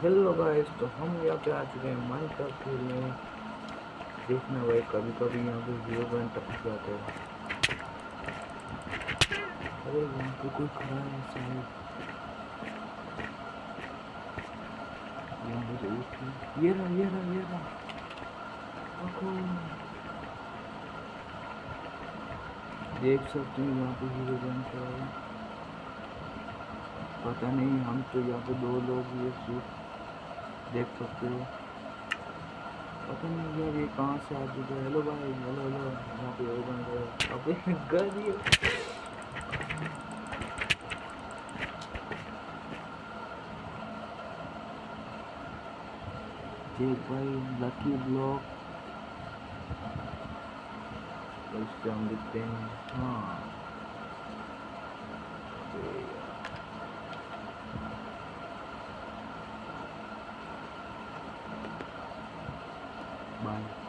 Hello guys, तो हम यहाँ पे आ चुके हैं माइनक्राफ्ट खेलने। देखना भाई, कभी कभी यहाँ पे 0 टपक जाते हैं। अरे यहाँ पे कोई खड़ा है शायद। यहाँ पे ये रहा ये रहा ये रहा। देखो, देख सकते हैं यहाँ पे 0 है। पता नहीं, हम तो यहाँ पे 2 लोग ये सिर्फ देख सकते हो। पता नहीं यार ये कहाँ से आ चुका है। हेलो भाई, हेलो हेलो। यहाँ पे वो बन गया, अबे गधी। ठीक भाई, लकी ब्लॉक। इस पे हम लिखते हैं हाँ। बाय।